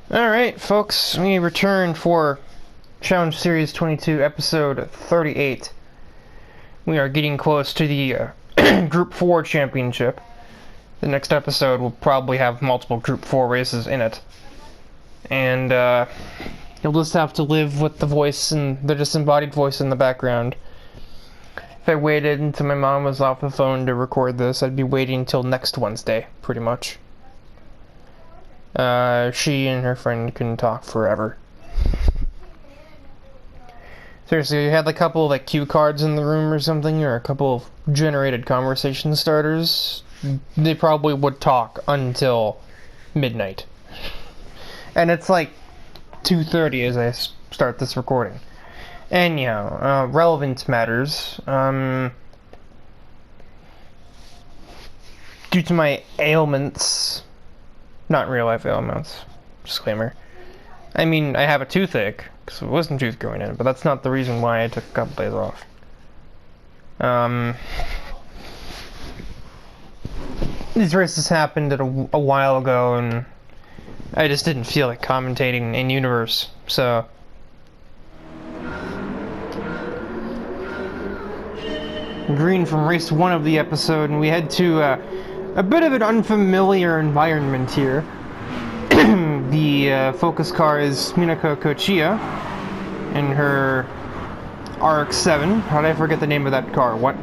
Alright, folks, we return for Challenge Series 22, Episode 38. We are getting close to the Group 4 Championship. The next episode will probably have multiple Group 4 races in it. And, you'll just have to live with the voice and the disembodied voice in the background. If I waited until my mom was off the phone to record this, I'd be waiting until next Wednesday, pretty much. She and her friend couldn't talk forever. Seriously, you had a couple of cue cards in the room or something, or a couple of generated conversation starters, they probably would talk until midnight. And it's 2:30 as I start this recording. Anyhow, relevant matters. Due to my ailments, not real life ailments, disclaimer. I mean, I have a toothache, because there wasn't tooth growing in, but that's not the reason why I took a couple days off. These races happened a while ago, and I just didn't feel like commentating in universe, so. Green from race 1 of the episode, and we head to a bit of an unfamiliar environment here. The focus car is Minako Kochiya in her RX-7. How did I forget the name of that car? What?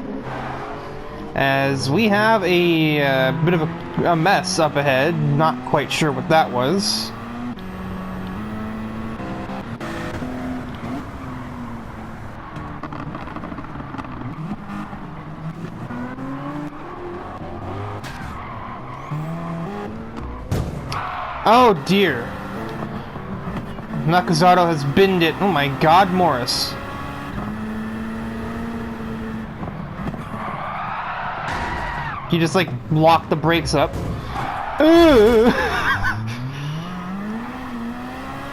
As we have a bit of a mess up ahead. Not quite sure what that was. Oh dear. Nakazato has binned it. Oh my god, Morris. He just locked the brakes up.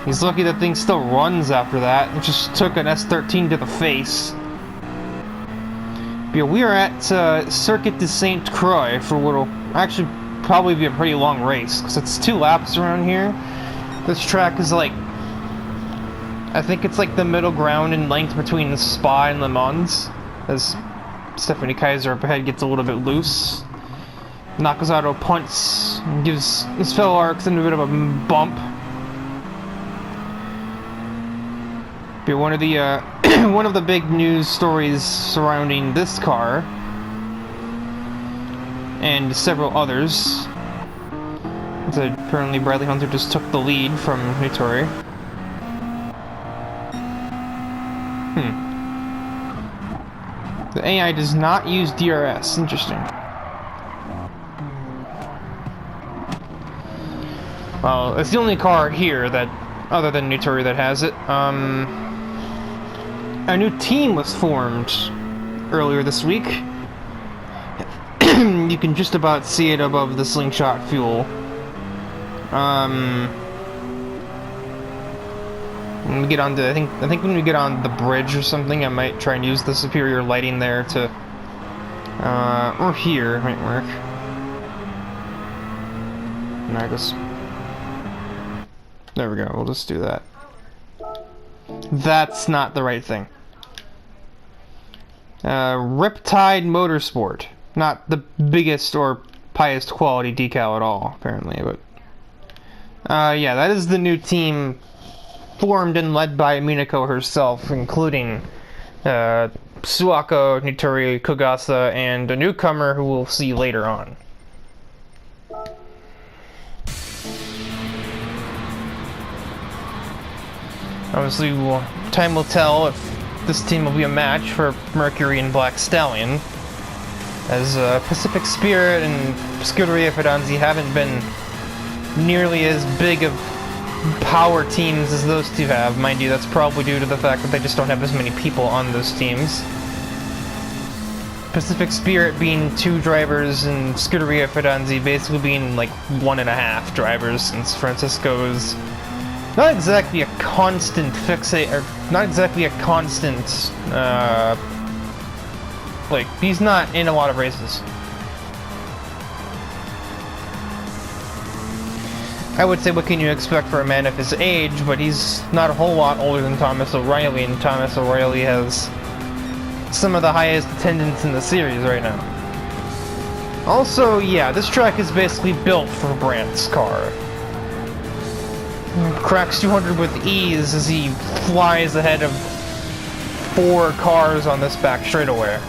He's lucky that thing still runs after that. It just took an S13 to the face. But yeah, we are at Circuit de Sainte Croix for what will actually probably be a pretty long race, because it's 2 laps around here. This track is I think it's the middle ground in length between Spa and Le Mans, as Stephanie Kaiser up ahead gets a little bit loose. Nakazato punts and gives his fellow RX a bit of a bump. But one of the one of the big news stories surrounding this car and several others. So apparently Bradley Hunter just took the lead from Nitori. The AI does not use DRS. Interesting. Well, it's the only car here that, other than Nitori, that has it. A new team was formed earlier this week. You can just about see it above the Slingshot fuel. When we get onto, I think when we get on the bridge or something, I might try and use the superior lighting there to, or here, it might work. There we go, we'll just do that. That's not the right thing. Riptide Motorsport. Not the biggest or highest quality decal at all, apparently, but yeah, that is the new team formed and led by Minako herself, including Suako, Nitori, Kogasa, and a newcomer who we'll see later on. Obviously, time will tell if this team will be a match for Mercury and Black Stallion, as Pacific Spirit and Scuderia Fidanzi haven't been nearly as big of power teams as those two have. Mind you, that's probably due to the fact that they just don't have as many people on those teams. Pacific Spirit being 2 drivers and Scuderia Fidanzi basically being 1.5 drivers, since Francisco is not exactly a constant not exactly a constant, he's not in a lot of races. I would say what can you expect for a man of his age, but he's not a whole lot older than Thomas O'Reilly, and Thomas O'Reilly has some of the highest attendance in the series right now. Also, yeah, this track is basically built for Brandt's car. Cracks 200 with ease as he flies ahead of 4 cars on this back straightaway.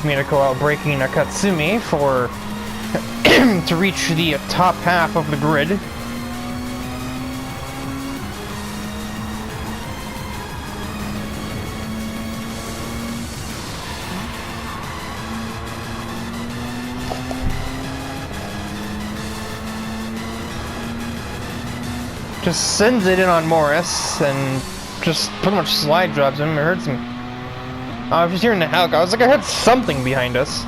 Minako out braking Nakatsumi for to reach the top half of the grid. Just sends it in on Morris and just pretty much slide drops him. It hurts him. I was just hearing the Hulk. I was like, I heard something behind us.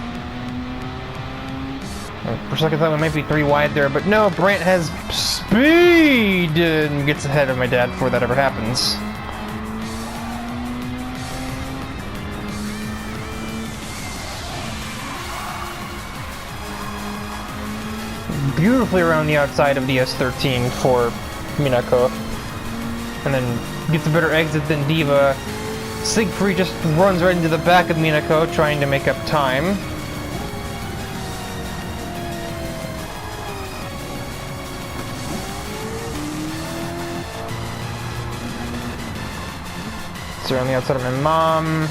For a second, I thought we might be 3 wide there, but no, Brandt has speed and gets ahead of my dad before that ever happens. Beautifully around the outside of the S13 for Minako. And then gets a better exit than Diva. Siegfried just runs right into the back of Minako, trying to make up time. So on the outside of my mom.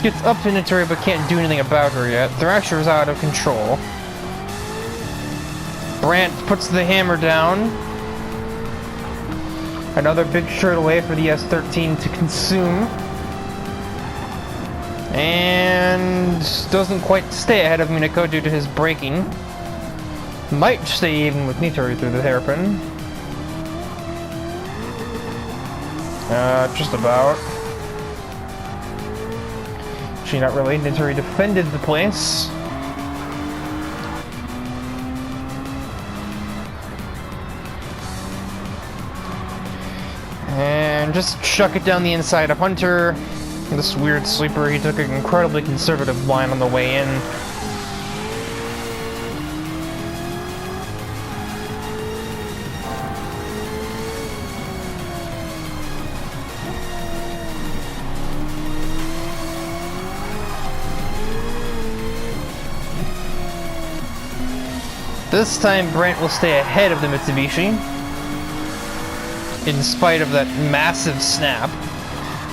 Gets up to Nitori but can't do anything about her yet. Thrasher's out of control. Brandt puts the hammer down. Another big straightaway for the S13 to consume. And doesn't quite stay ahead of Minako due to his braking. Might stay even with Nitori through the hairpin. Just about. Actually, not really. Nitori defended the place. And just chuck it down the inside of Hunter. This weird sleeper, he took an incredibly conservative line on the way in. This time Brandt will stay ahead of the Mitsubishi, in spite of that massive snap.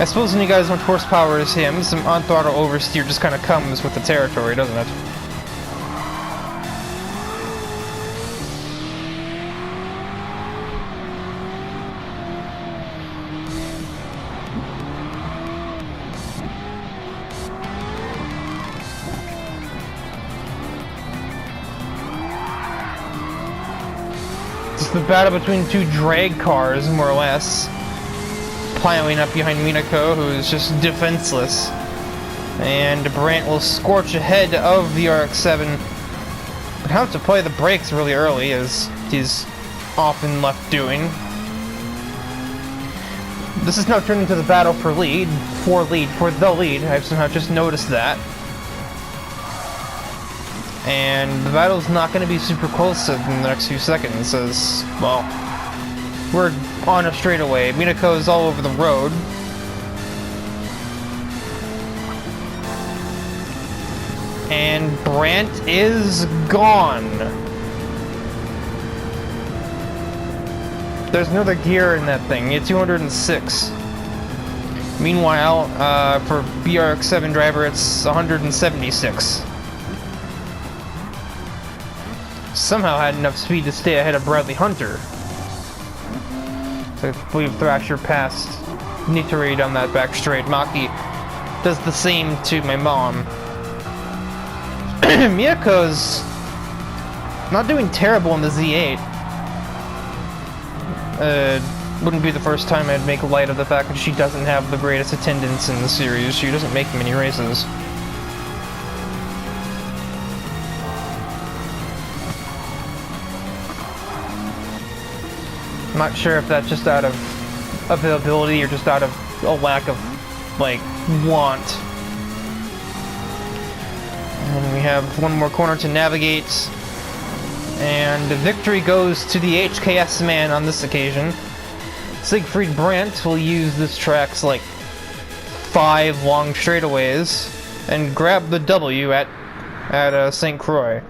I suppose when you got as much horsepower as him, some on-throttle oversteer just kind of comes with the territory, doesn't it? It's the battle between 2 drag cars, more or less. Piling up behind Minako, who is just defenseless. And Brandt will scorch ahead of the RX-7. But have to play the brakes really early, as he's often left doing. This is now turning to the battle for the lead. I've somehow just noticed that. And the battle's not going to be super close in the next few seconds, as, well, we're on a straightaway. Minako's all over the road. And Brandt is gone. There's another gear in that thing. It's 206. Meanwhile, for BRX7 driver, it's 176. Somehow had enough speed to stay ahead of Bradley Hunter. So I believe Thrasher passed Nitori on that back straight. Maki does the same to my mom. Miyako's not doing terrible in the Z8. Wouldn't be the first time I'd make light of the fact that she doesn't have the greatest attendance in the series. She doesn't make many races. I'm not sure if that's just out of availability or just out of a lack of, like, want. And we have one more corner to navigate. And the victory goes to the HKS man on this occasion. Siegfried Brandt will use this track's like 5 long straightaways and grab the W at St. Croix.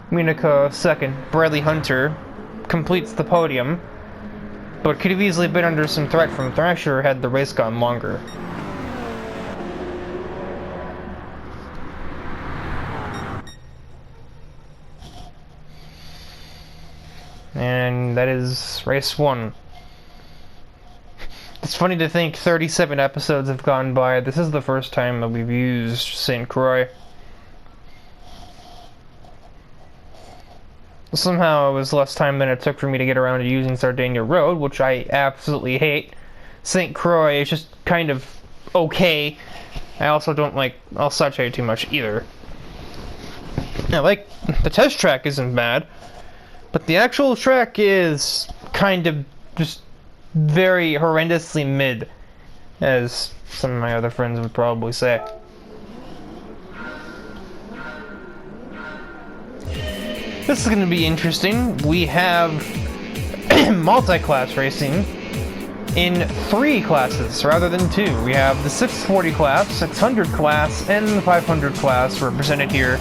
Munica second. Bradley Hunter completes the podium, but could have easily been under some threat from Thrasher had the race gone longer. And that is race 1. It's funny to think 37 episodes have gone by. This is the first time that we've used St. Croix. Somehow it was less time than it took for me to get around to using Sardinia Road, which I absolutely hate. St. Croix is just kind of okay. I also don't like Alsace too much either. Now, like, the test track isn't bad, but the actual track is kind of just very horrendously mid, as some of my other friends would probably say. This is going to be interesting. We have multi-class racing in 3 classes rather than 2. We have the 640 class, 600 class, and the 500 class represented here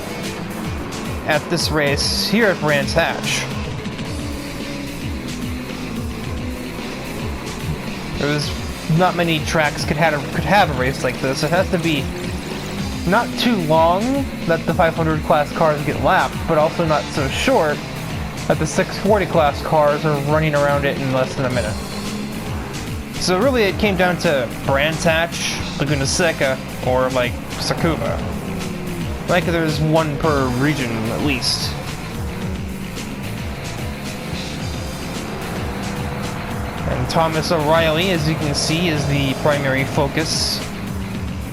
at this race here at Brands Hatch. There's not many tracks could have a race like this. It has to be not too long that the 500 class cars get lapped, but also not so short that the 640 class cars are running around it in less than a minute. So really it came down to Brands Hatch, Laguna Seca, or like Tsukuba. Like there's one per region at least. And Thomas O'Reilly, as you can see, is the primary focus.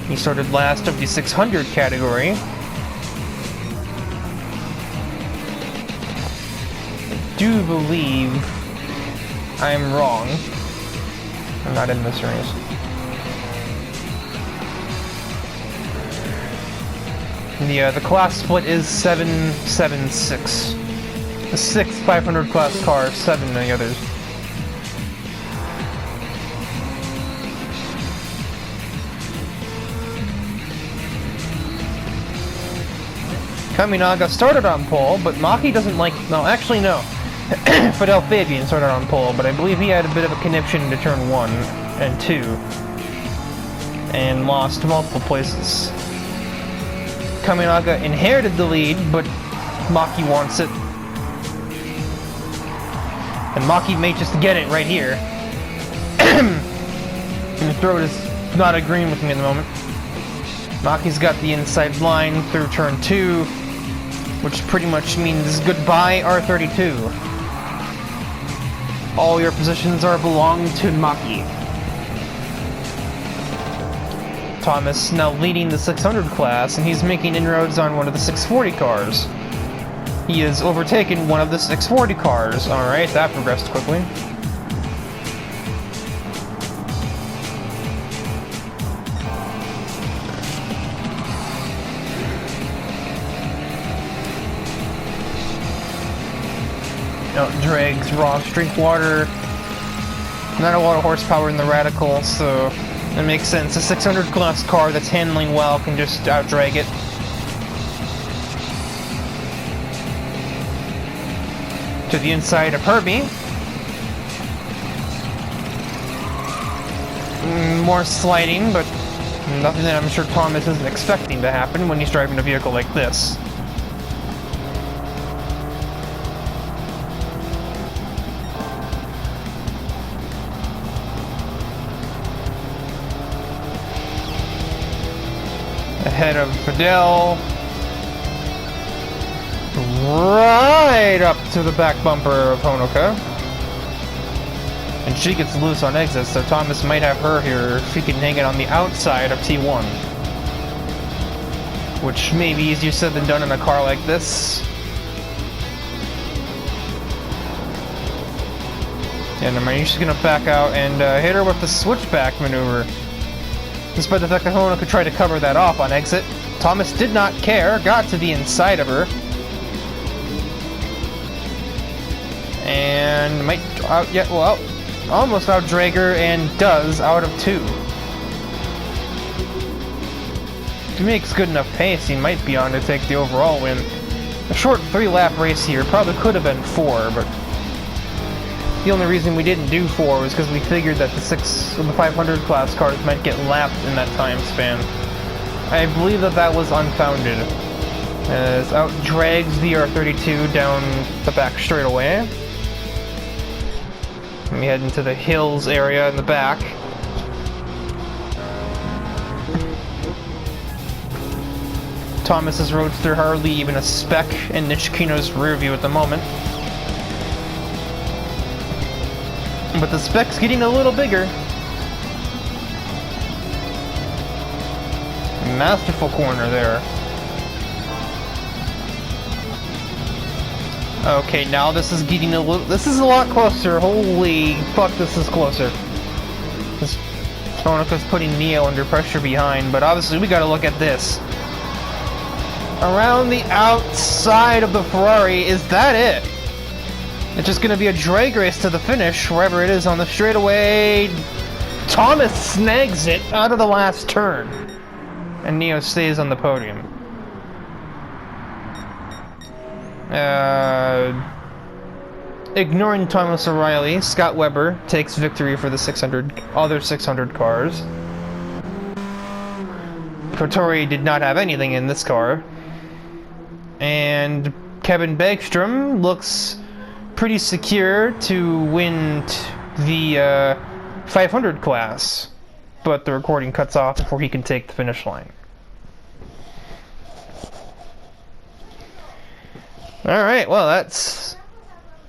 He started last of the 600 category. I do believe I'm wrong. I'm not in this race. The class split is 7-7-6. The 6 500 class cars, 7 the others. Kaminaga started on pole, but Maki doesn't like... No, actually no. Fidel Fabian started on pole, but I believe he had a bit of a conniption to turn 1 and 2. And lost multiple places. Kaminaga inherited the lead, but Maki wants it. And Maki may just get it right here. And the throat is not agreeing with me at the moment. Maki's got the inside line through turn 2, which pretty much means goodbye R32. All your positions are belong to Maki. Thomas now leading the 600 class, and he's making inroads on one of the 640 cars. He has overtaken one of the 640 cars. Alright, that progressed quickly. Outdrags Ross Drinkwater. Not a lot of horsepower in the Radical, so it makes sense. A 600 class car that's handling well can just outdrag it. To the inside of Herbie. More sliding, but nothing that I'm sure Thomas isn't expecting to happen when he's driving a vehicle like this. Ahead of Fidel. Right up to the back bumper of Honoka. And she gets loose on exit, so Thomas might have her here if he can hang it on the outside of T1. Which may be easier said than done in a car like this. And I'm just gonna back out and hit her with the switchback maneuver. Despite the fact that Honoka tried to cover that off on exit. Thomas did not care, got to the inside of her. And might almost out-drag her, and does, out of 2. If he makes good enough pace, he might be on to take the overall win. A short 3-lap race here, probably could have been 4, but the only reason we didn't do 4 was because we figured that the 500 class cars might get lapped in that time span. I believe that was unfounded, as out drags the R32 down the back straightaway. We head into the hills area in the back. Thomas's Roadster hardly even a speck in Nishikino's rear view at the moment. But the speck's getting a little bigger. Masterful corner there. Okay, now this is getting this is a lot closer. Holy fuck, this is closer. This Tonoka's putting Neo under pressure behind, but obviously we gotta look at this. Around the outside of the Ferrari, is that it? It's just gonna be a drag race to the finish, wherever it is on the straightaway. Thomas snags it out of the last turn, and Neo stays on the podium. Ignoring Thomas O'Reilly, Scott Webber takes victory for the other 600 cars. Kotori did not have anything in this car. And Kevin Bergstrom looks pretty secure to win the 500 class, but the recording cuts off before he can take the finish line. Alright, well that's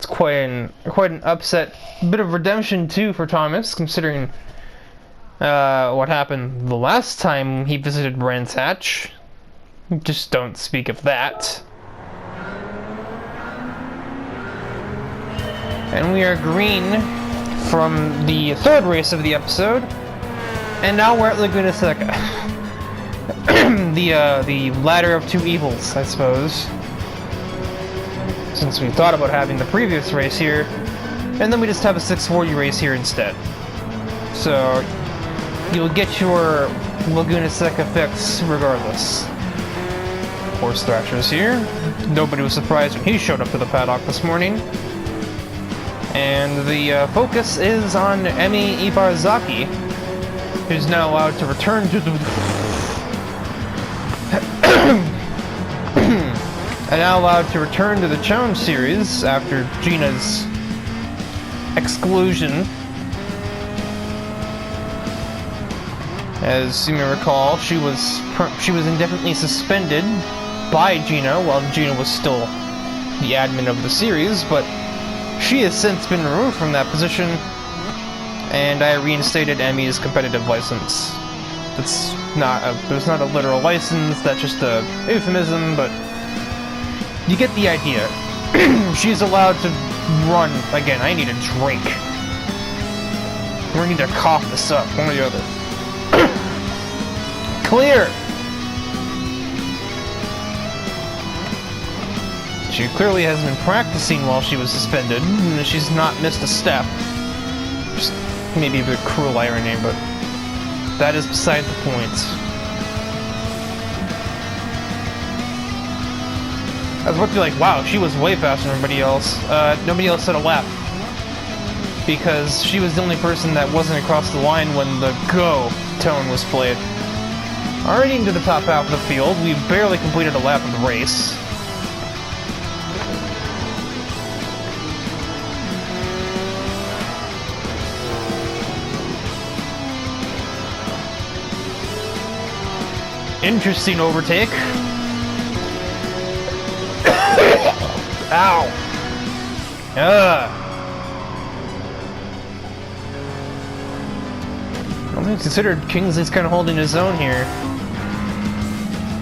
quite an upset. Bit of redemption too for Thomas, considering what happened the last time he visited Brands Hatch. Just don't speak of that. And we are green from the 3rd race of the episode, and now we're at Laguna Seca. the ladder of 2 evils, I suppose. Since we thought about having the previous race here, and then we just have a 640 race here instead. So you'll get your Laguna Seca fix regardless. Horse Thrasher's here. Nobody was surprised when he showed up to the paddock this morning. And the focus is on Emi Ibarazaki, who's now allowed to return to the... Challenge Series after Gina's exclusion. As you may recall, she was indefinitely suspended by Gina while Gina was still the admin of the series, but she has since been removed from that position, and I reinstated Emi's competitive license. There's not a literal license, that's just a euphemism, but you get the idea. She's allowed to run. Again, I need a drink. We're going to cough this up, one or the other. Clear! She clearly hasn't been practicing while she was suspended, and she's not missed a step. Just maybe a bit cruel irony, but that is beside the point. I was about to be like, wow, she was way faster than everybody else. Nobody else had a lap. Because she was the only person that wasn't across the line when the go tone was played. Already into the top half of the field, we barely completed a lap of the race. Interesting overtake. Ow! I think considered Kingsley's kind of holding his own here.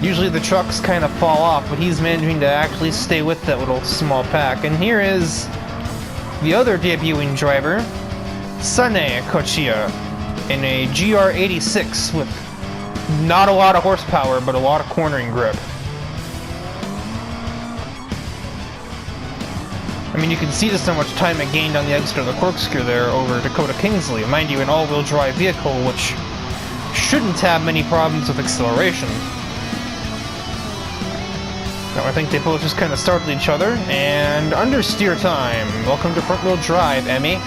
Usually the trucks kind of fall off, but he's managing to actually stay with that little small pack. And here is the other debuting driver, Sane Kochiya, in a GR86 with not a lot of horsepower, but a lot of cornering grip. I mean, you can see just how much time it gained on the exit of the corkscrew there over Dakota Kingsley. Mind you, an all-wheel drive vehicle, which shouldn't have many problems with acceleration. Now, I think they both just kind of startled each other, and understeer time. Welcome to front-wheel drive, Emmy.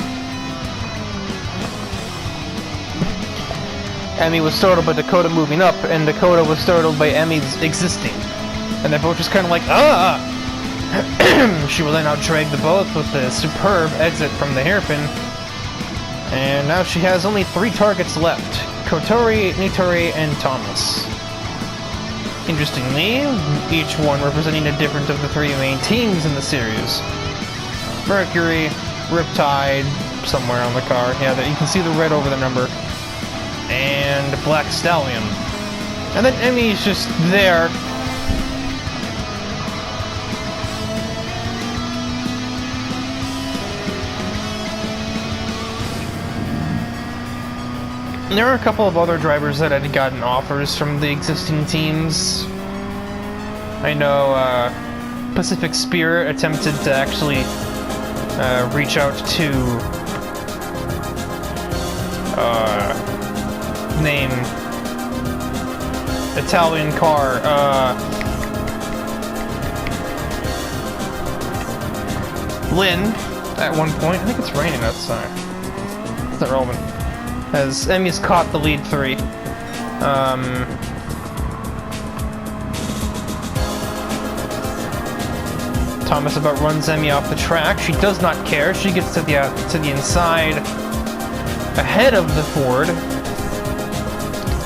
Emmy was startled by Dakota moving up, and Dakota was startled by Emmy's existing. And they're both just kind of like, ah! She will then out-drag the both with the superb exit from the hairpin. And now she has only 3 targets left. Kotori, Nitori, and Thomas. Interestingly, each one representing a different of the 3 main teams in the series. Mercury, Riptide, somewhere on the car. Yeah, you can see the red over the number. And Black Stallion. And then Emmy's just there. There are a couple of other drivers that had gotten offers from the existing teams. I know Pacific Spirit attempted to actually reach out to name Italian car Lynn at one point. I think it's raining outside. It's not relevant. As Emmy's caught the lead 3. Thomas about runs Emmy off the track. She does not care. She gets to the inside ahead of the Ford.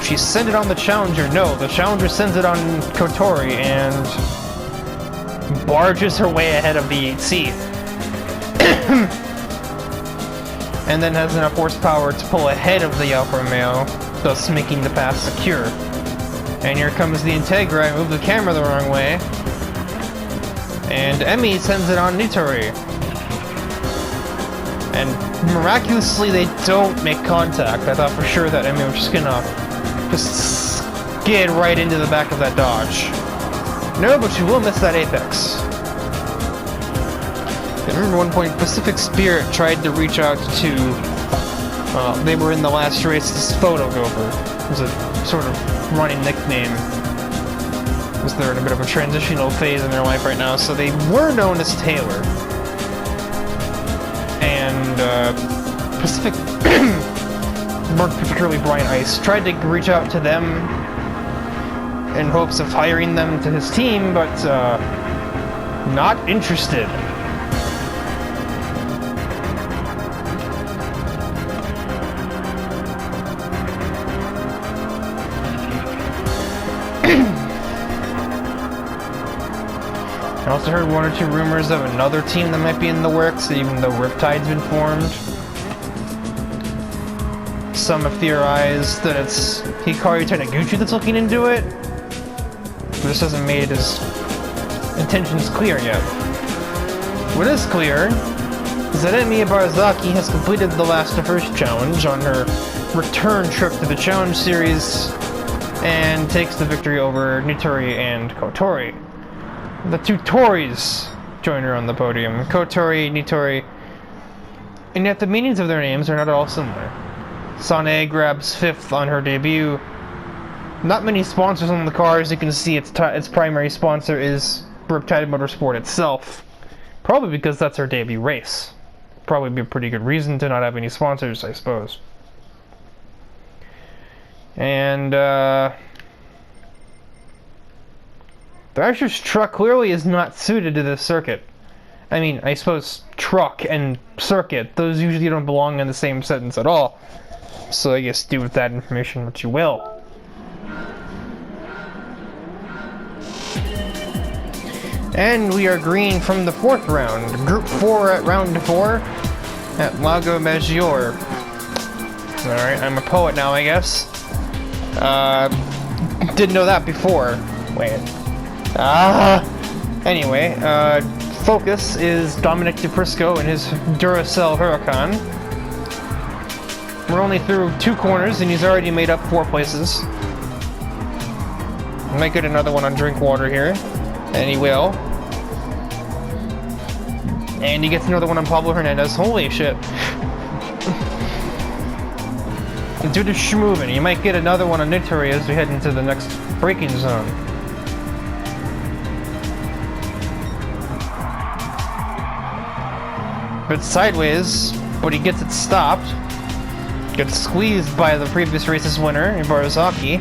She sent it on the Challenger. No, the Challenger sends it on Kotori and barges her way ahead of the 8C. And then has enough horsepower to pull ahead of the Alfa Romeo, thus making the pass secure. And here comes the Integra. I moved the camera the wrong way. And Emmy sends it on Nitori. And miraculously, they don't make contact. I thought for sure that Emmy was just gonna skid right into the back of that Dodge. No, but she will miss that apex. I remember one point Pacific Spirit tried to reach out to, they were in the last race, this Photo Gopher. It was a sort of running nickname. Because they're in a bit of a transitional phase in their life right now, so they were known as Taylor. And Pacific, more particularly Brian Ice, tried to reach out to them in hopes of hiring them to his team, but not interested. I also heard 1 or 2 rumors of another team that might be in the works, even though Riptide's been formed. Some have theorized that it's Hikaru Taniguchi that's looking into it, but this hasn't made his intentions clear yet. What is clear is that Emi Ibarazaki has completed the last of her challenge on her return trip to the Challenge Series and takes the victory over Nitori and Kotori. The 2 Tories join her on the podium. Kotori, Nitori, and yet the meanings of their names are not at all similar. Sane grabs 5th on her debut. Not many sponsors on the car. As you can see, its primary sponsor is Riptide Motorsport itself. Probably because that's her debut race. Probably be a pretty good reason to not have any sponsors, I suppose. And, Thrasher's truck clearly is not suited to this circuit. I mean, I suppose truck and circuit, those usually don't belong in the same sentence at all. So I guess do with that information what you will. And we are green from the 4th round. Group 4 at round 4 at Lago Maggiore. Alright, I'm a poet now, I guess. Didn't know that before. Wait. Anyway, focus is Dominic DePrisco and his Duracell Huracan. We're only through 2 corners and he's already made up 4 places. Might get another one on Drinkwater here. And he will. And he gets another one on Pablo Hernandez. Holy shit. Due to schmoving, you might get another one on Nitori as we head into the next braking zone. But sideways, but he gets it stopped. Gets squeezed by the previous race's winner, in Barazaki.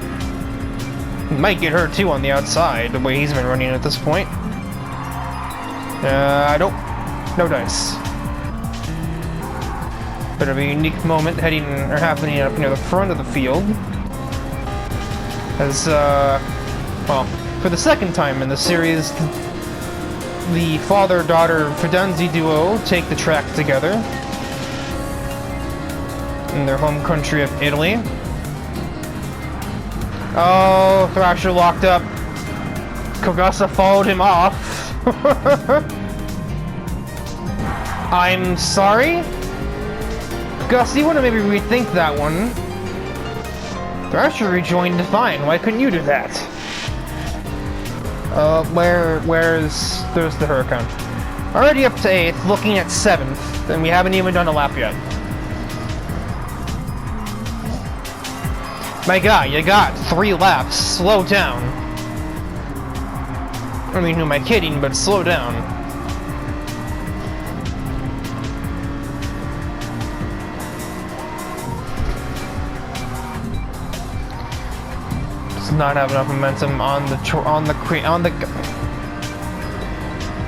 Might get her too on the outside, the way he's been running at this point. Nope. No dice. Bit of a unique moment happening up near the front of the field. As, well, for the second time in the series, the father-daughter Fidanzi duo take the track together in their home country of Italy. Oh, Thrasher locked up. Kogasa followed him off. I'm sorry? Gus, you want to maybe rethink that one. Thrasher rejoined fine. Why couldn't you do that? There's the Huracan. Already up to 8th, looking at 7th, and we haven't even done a lap yet. My guy, you got 3 laps. Slow down. I mean, who am I kidding, but slow down. Does not have enough momentum on the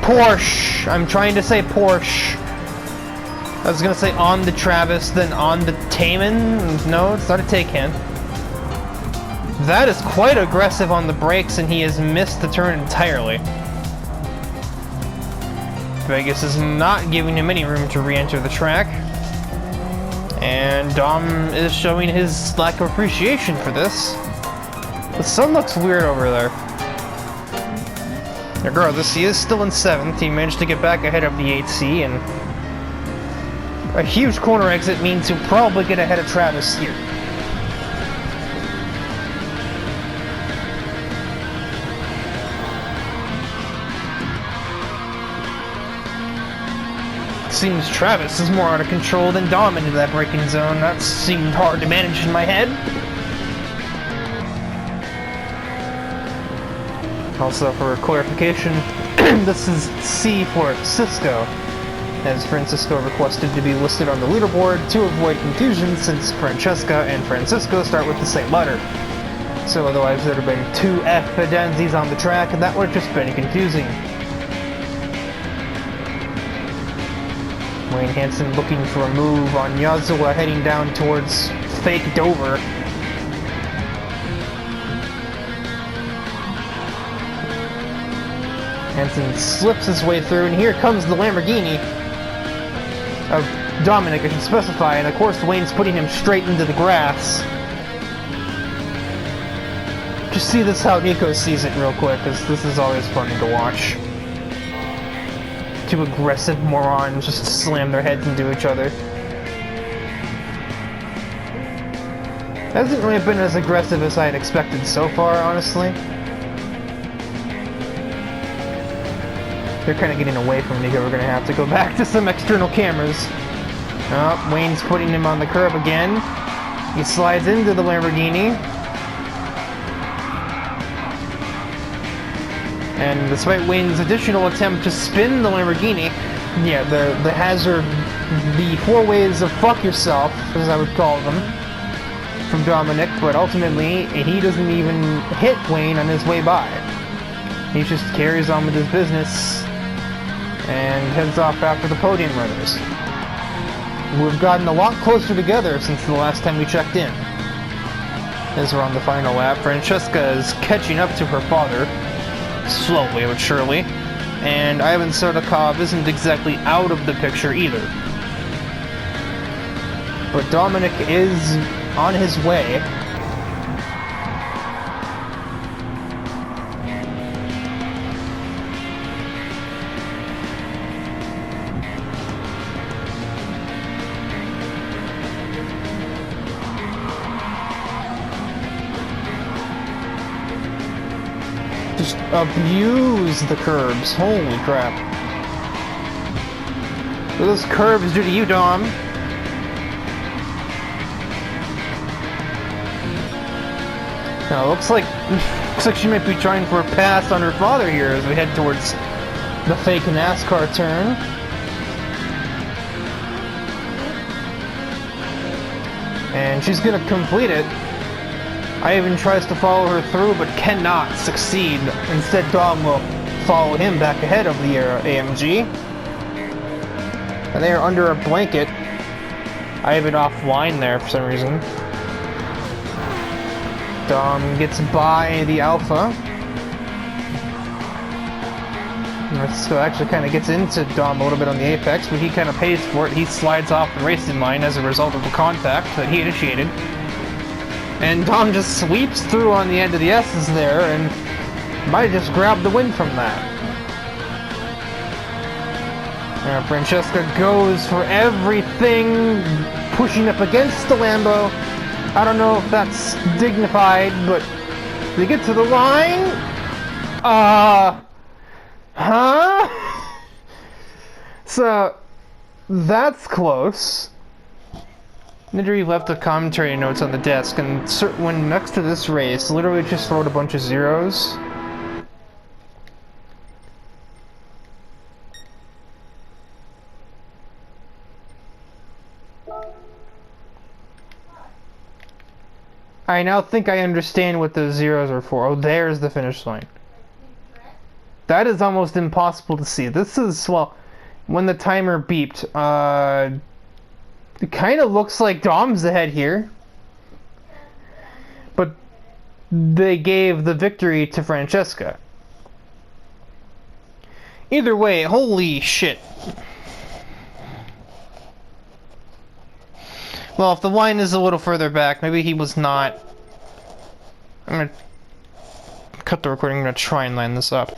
Porsche. I'm trying to say Porsche. I was gonna say on the Travis, then on the Taman. No, it's not a Taycan. That is quite aggressive on the brakes, and he has missed the turn entirely. Vegas is not giving him any room to re-enter the track. And Dom is showing his lack of appreciation for this. The sun looks weird over there. Regardless, he is still in 7th. He managed to get back ahead of the 8C, and a huge corner exit means he'll probably get ahead of Travis here. Seems Travis is more out of control than Dom into that braking zone. That seemed hard to manage in my head. Also, for clarification, this is C for Cisco, as Francisco requested to be listed on the leaderboard to avoid confusion since Francesca and Francisco start with the same letter. So otherwise there would have been 2 F Fidanzis on the track, and that would have just been confusing. Wayne Hansen looking for a move on Yazawa, heading down towards fake Dover. Hansen slips his way through, and here comes the Lamborghini of Dominic, I should specify, and of course Wayne's putting him straight into the grass. Just see this how Nico sees it real quick, because this is always funny to watch. 2 aggressive morons just slam their heads into each other. Hasn't really been as aggressive as I had expected so far, honestly. They're kind of getting away from Nico. We're going to have to go back to some external cameras. Oh, Wayne's putting him on the curb again. He slides into the Lamborghini. And despite Wayne's additional attempt to spin the Lamborghini, yeah, the hazard, the 4 ways of fuck yourself, as I would call them, from Dominic, but ultimately, he doesn't even hit Wayne on his way by. He just carries on with his business and heads off after the podium runners. We've gotten a lot closer together since the last time we checked in. As we're on the final lap, Francesca is catching up to her father, slowly but surely, and Ivan Sardakov isn't exactly out of the picture either. But Dominic is on his way. just abuse the curbs. Holy crap. What do those curbs do to you, Dom? Now, looks like she might be trying for a pass on her father here as we head towards the fake NASCAR turn. And she's gonna complete it. Ivan tries to follow her through but cannot succeed. Instead, Dom will follow him back ahead of the AMG. And they are under a blanket. Ivan offline there for some reason. Dom gets by the Alpha. So actually kind of gets into Dom a little bit on the apex, but he kind of pays for it. He slides off the racing line as a result of the contact that he initiated. And Dom just sweeps through on the end of the S's there and might just grab the win from that. Francesca goes for everything, pushing up against the Lambo. I don't know if that's dignified, but they get to the line. Huh? So, that's close. Nidri left the commentary notes on the desk, and when next to this race, literally just wrote a bunch of zeros. I now think I understand what those zeros are for. Oh, there's the finish line. That is almost impossible to see. This is, well, when the timer beeped, it kind of looks like Dom's ahead here. But they gave the victory to Francesca. Either way, holy shit. Well, if the line is a little further back, maybe he was not... I'm gonna cut the recording, I'm gonna try and line this up.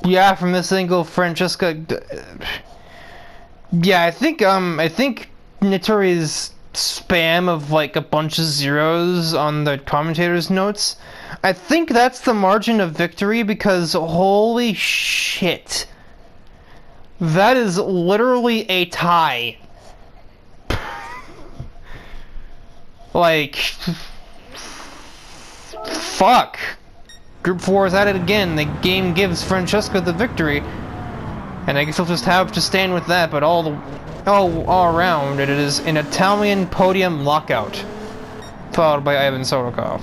Yeah, from this angle, Francesca... Yeah, I think Nitori's spam of like a bunch of zeros on the commentator's notes, I think that's the margin of victory, because holy shit, that is literally a tie. Like, fuck. Group 4 is at it again. The game gives Francesca the victory, and I guess he'll just have to stand with that. But all around, it is an Italian podium lockout, followed by Ivan Sotokov.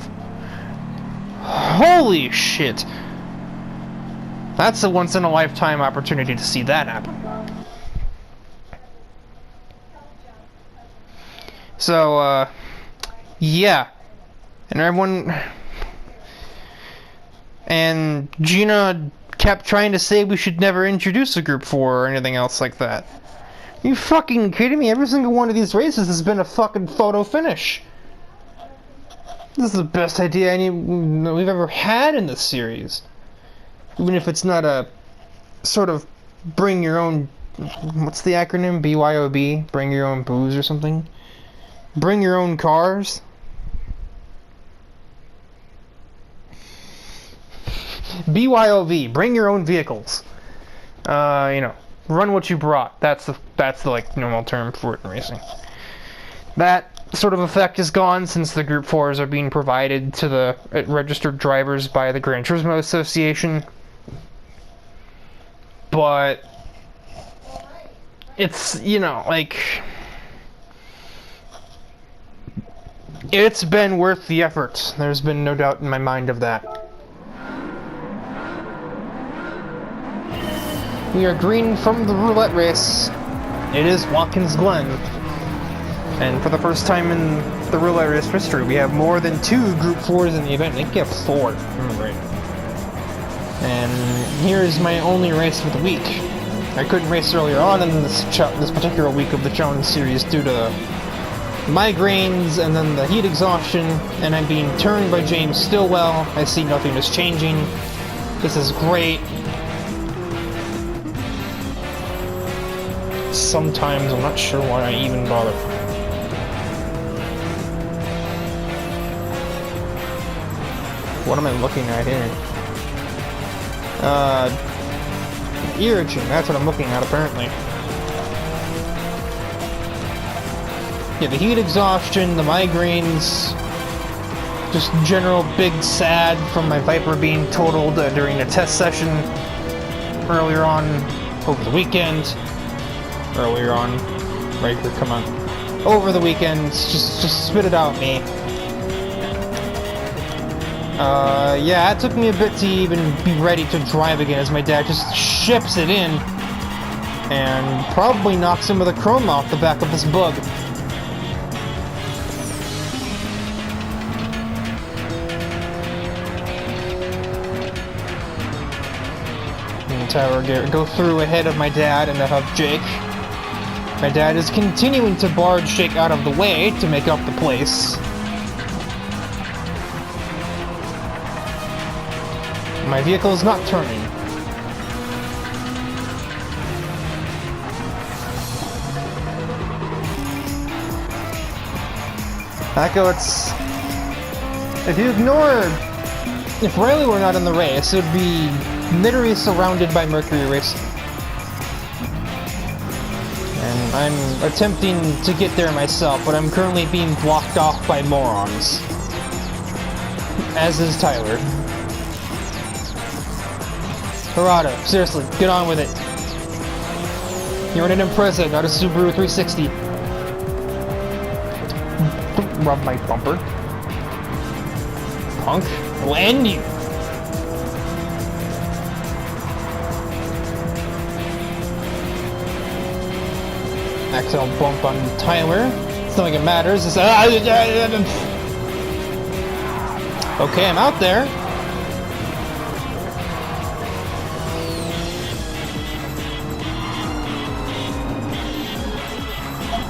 Holy shit! That's a once-in-a-lifetime opportunity to see that happen. So, yeah. And everyone... And Gina kept trying to say we should never introduce a Group 4 or anything else like that. Are you fucking kidding me? Every single one of these races has been a fucking photo finish. This is the best idea we've ever had in this series. Even if it's not a sort of bring your own... What's the acronym? BYOB? Bring your own booze or something? Bring your own cars? BYOV, bring your own vehicles. You know, run what you brought. That's the like normal term for it in racing. That sort of effect is gone since the Group 4s are being provided to the registered drivers by the Gran Turismo Association. But it's, you know, like, it's been worth the effort. There's been no doubt in my mind of that. We are green from the roulette race. It is Watkins Glen. And for the first time in the roulette race history, we have more than 2 Group 4s in the event. I think we have 4, if I remember right. And here's my only race for the week. I couldn't race earlier on in this particular week of the challenge series due to migraines and then the heat exhaustion, and I'm being turned by James Stillwell. I see nothing is changing. This is great. sometimes. I'm not sure why I even bother. What am I looking at here? Irrigen, that's what I'm looking at apparently. Yeah, the heat exhaustion, the migraines, just general big sad from my Viper being totaled during a test session earlier on over the weekend. Riker, come on. Over the weekend, just spit it out, me. Yeah, it took me a bit to even be ready to drive again, as my dad just ships it in and probably knocks some of the chrome off the back of this bug. And Tyler go through ahead of my dad and of Jake. My dad is continuing to barge Jake out of the way to make up the place. My vehicle is not turning. Echo, it's... If Riley were not in the race, it would be literally surrounded by Mercury Racing. And I'm attempting to get there myself, but I'm currently being blocked off by morons. As is Tyler. Harada, seriously, get on with it. You're in an Impreza, not a Subaru 360. Don't rub my bumper. Punk, I'll end you. Axel bump on Tyler. It's not like it matters. It's, okay, I'm out there.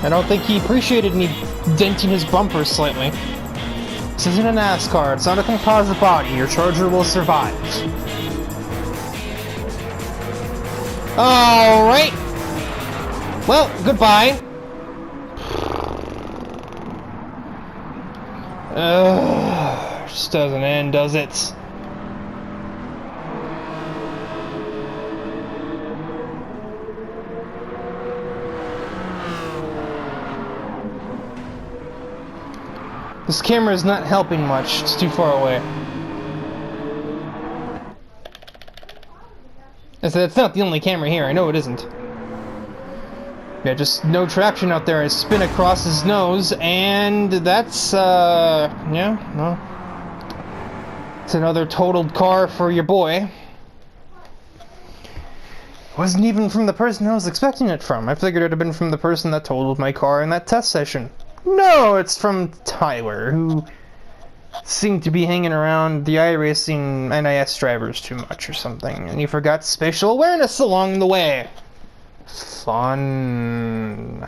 I don't think he appreciated me denting his bumper slightly. This isn't a NASCAR, it's not a composite body, your Charger will survive. Alright! Well, goodbye. Just doesn't end, does it? This camera is not helping much, it's too far away. I said, it's not the only camera here, I know it isn't. Yeah, just no traction out there. I spin across his nose, and that's, yeah, well. It's another totaled car for your boy. Wasn't even from the person I was expecting it from. I figured it would have been from the person that totaled my car in that test session. No, it's from Tyler, who seemed to be hanging around the iRacing NIS drivers too much or something, and he forgot spatial awareness along the way. Fun.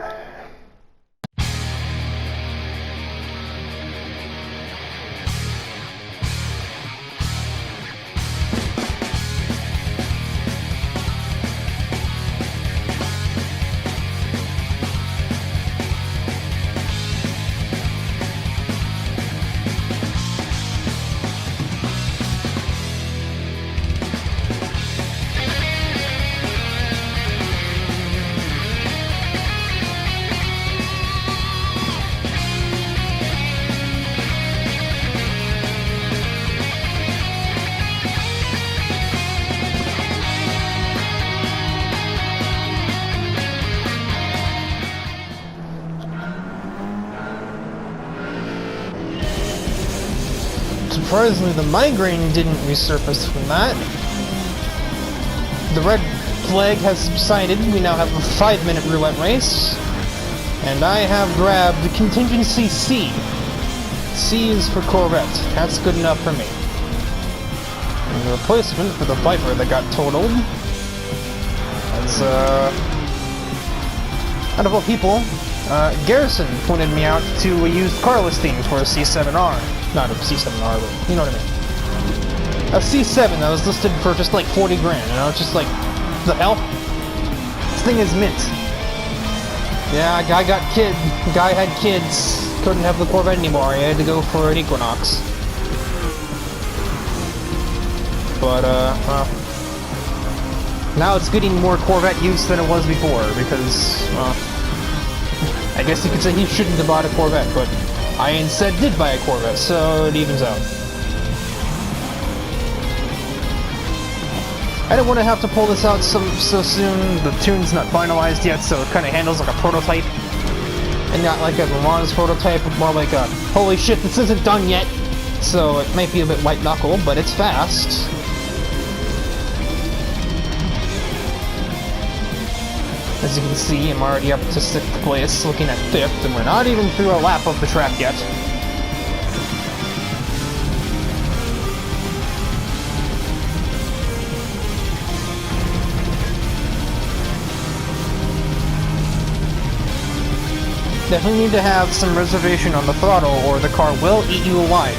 Surprisingly, the migraine didn't resurface from that. The red flag has subsided. We now have a 5-minute roulette race. And I have grabbed contingency C. C is for Corvette. That's good enough for me. And the replacement for the Viper that got totaled. That's, out of all people, Garrison pointed me out to a used car listing for a C7R. Not a C7R, but you know what I mean. A C7 that was listed for just like 40 grand, and I was just like, the hell? This thing is mint. Yeah, guy got kid. Guy had kids. Couldn't have the Corvette anymore. He had to go for an Equinox. But, well, now it's getting more Corvette use than it was before, because, well, I guess you could say he shouldn't have bought a Corvette, but I instead did buy a Corvette, so it evens out. I didn't want to have to pull this out so soon. The tune's not finalized yet, so it kind of handles like a prototype. And not like a Milan's prototype, but more like a, holy shit, this isn't done yet! So it might be a bit white knuckle, but it's fast. As you can see, I'm already up to 6th place, looking at 5th, and we're not even through a lap of the track yet. Definitely need to have some reservation on the throttle, or the car will eat you alive.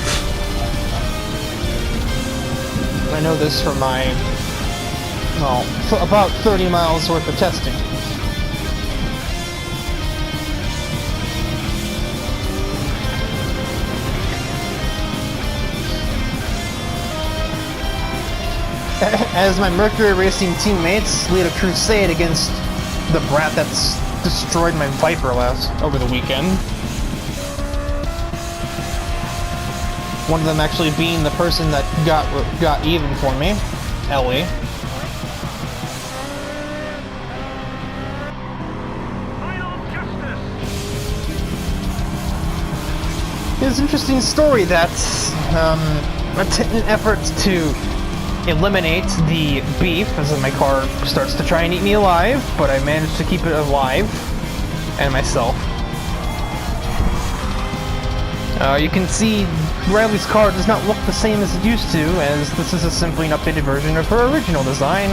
I know this from my, well, about 30 miles worth of testing. As my Mercury Racing teammates lead a crusade against the brat that's destroyed my Viper over the weekend. One of them actually being the person that got even for me, Ellie. It's an interesting story that an effort to eliminate the beef as my car starts to try and eat me alive, but I managed to keep it alive, and myself. You can see Riley's car does not look the same as it used to, as this is simply an updated version of her original design.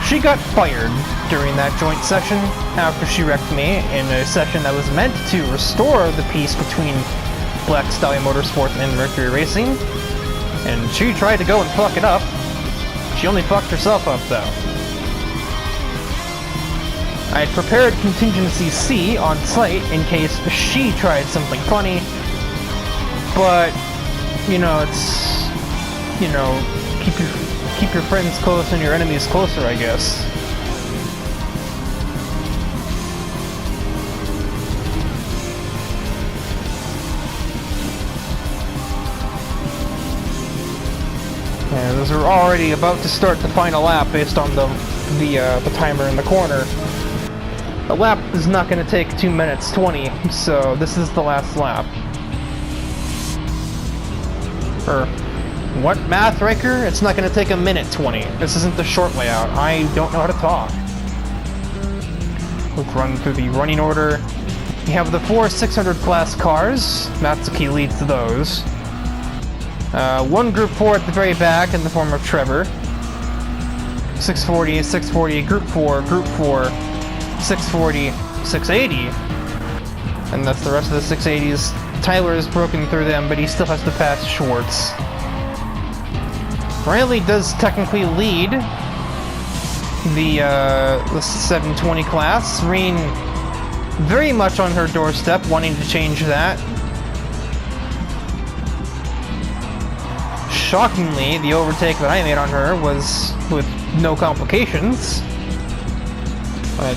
She got fired during that joint session after she wrecked me in a session that was meant to restore the peace between Black Stallion Motorsports and Mercury Racing. And she tried to go and fuck it up. She only fucked herself up, though. I had prepared Contingency C on site in case she tried something funny. But, you know, it's, you know, keep your friends close and your enemies closer, I guess. And as we're already about to start the final lap based on the timer in the corner. The lap is not going to take 2 minutes 20, so this is the last lap. Or, what math, Riker? It's not going to take a minute 20. This isn't the short layout. I don't know how to talk. We'll run through the running order. We have the 4 600 class cars. Matsuki leads those. One Group 4 at the very back in the form of Trevor. 640, 640, Group 4, 640, 680. And that's the rest of the 680s. Tyler has broken through them, but he still has to pass Schwartz. Riley does technically lead the 720 class. Reen very much on her doorstep, wanting to change that. Shockingly, the overtake that I made on her was with no complications. I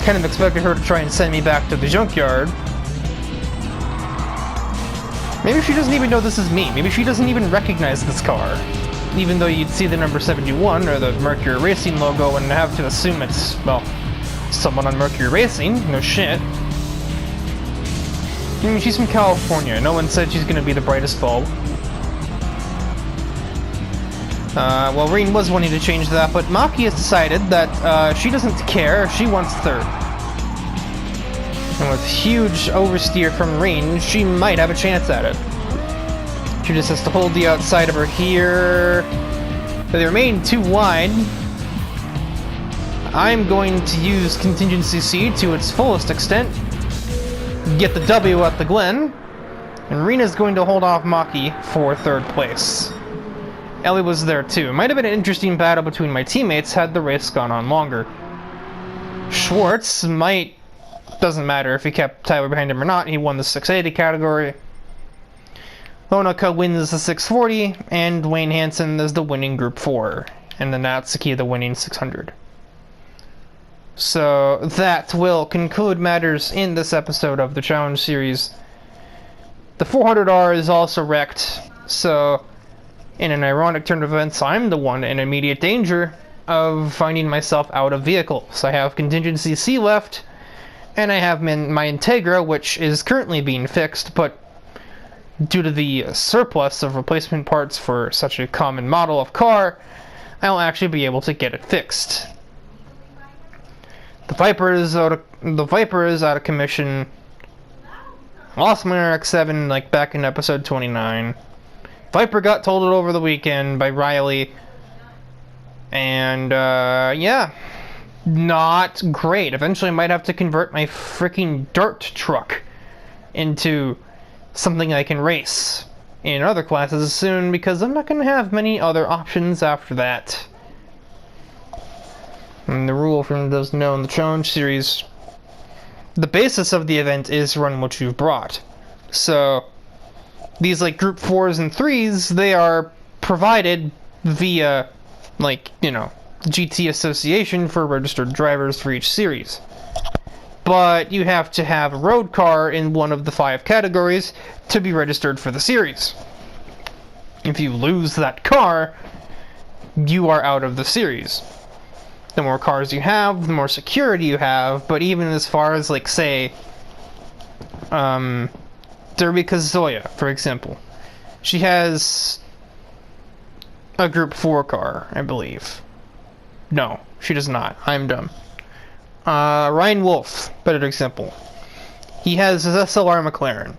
kind of expected her to try and send me back to the junkyard. Maybe she doesn't even know this is me. Maybe she doesn't even recognize this car. Even though you'd see the number 71 or the Mercury Racing logo and have to assume it's, well, someone on Mercury Racing. No shit. I mean, she's from California. No one said she's gonna be the brightest bulb. Well, Reen was wanting to change that, but Maki has decided that she doesn't care, she wants third. And with huge oversteer from Reen, she might have a chance at it. She just has to hold the outside of her here. They remain too wide. I'm going to use Contingency C to its fullest extent. Get the W at the Glen. And Reena's going to hold off Maki for third place. Ellie was there too. It might have been an interesting battle between my teammates had the race gone on longer. Schwartz might... Doesn't matter if he kept Tyler behind him or not. He won the 680 category. Honoka wins the 640, and Wayne Hansen is the winning Group 4, and the Natsuki the winning 600. So that will conclude matters in this episode of the Challenge Series. The 400R is also wrecked, so in an ironic turn of events, I'm the one in immediate danger of finding myself out of vehicles. I have Contingency C left, and I have my Integra, which is currently being fixed, but due to the surplus of replacement parts for such a common model of car, I'll actually be able to get it fixed. The Viper is out of commission. Lost my RX-7 like back in episode 29. Viper got totaled over the weekend by Riley, and yeah, not great. Eventually I might have to convert my freaking dirt truck into something I can race in other classes soon, because I'm not going to have many other options after that. And the rule, for those who know, in the Challenge Series, the basis of the event is run what you've brought. So these like Group 4s and 3s, they are provided via, like, you know, GT Association for registered drivers for each series. But you have to have a road car in one of the 5 categories to be registered for the series. If you lose that car, you are out of the series. The more cars you have, the more security you have, but even as far as, like, say, Derby Kazuya, for example. She has a Group 4 car, I believe. No, she does not. I'm dumb. Ryan Wolf, better example. He has his SLR McLaren.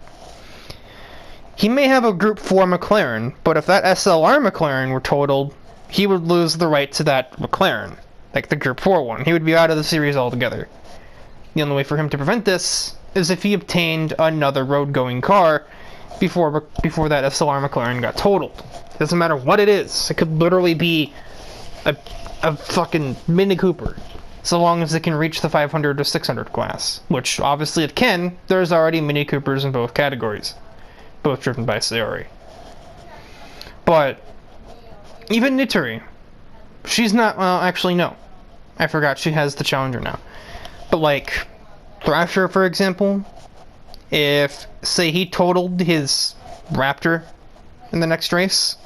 He may have a Group 4 McLaren, but if that SLR McLaren were totaled, he would lose the right to that McLaren. Like the Group 4 one. He would be out of the series altogether. The only way for him to prevent this is if he obtained another road-going car before that SLR McLaren got totaled. It doesn't matter what it is. It could literally be a fucking Mini Cooper, so long as it can reach the 500 or 600 class, which obviously it can. There's already Mini Coopers in both categories, both driven by Sayori. But even Nitori, she's not, well, actually no. I forgot she has the Challenger now. But like, Thrasher, for example, if, say, he totaled his Raptor in the next race,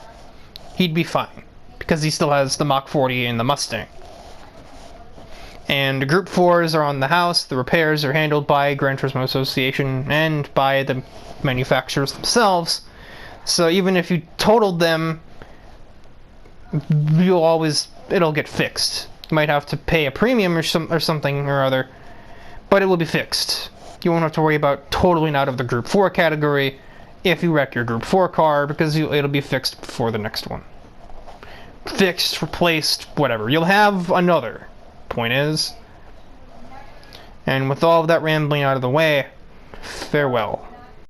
he'd be fine, because he still has the Mach 40 and the Mustang. And the Group 4s are on the house, the repairs are handled by Gran Turismo Association and by the manufacturers themselves, so even if you totaled them, it'll get fixed. You might have to pay a premium or something or other, but it will be fixed. You won't have to worry about totaling out of the Group 4 category if you wreck your Group 4 car, because it'll be fixed before the next one. Fixed, replaced, whatever. You'll have another, point is. And with all of that rambling out of the way, farewell.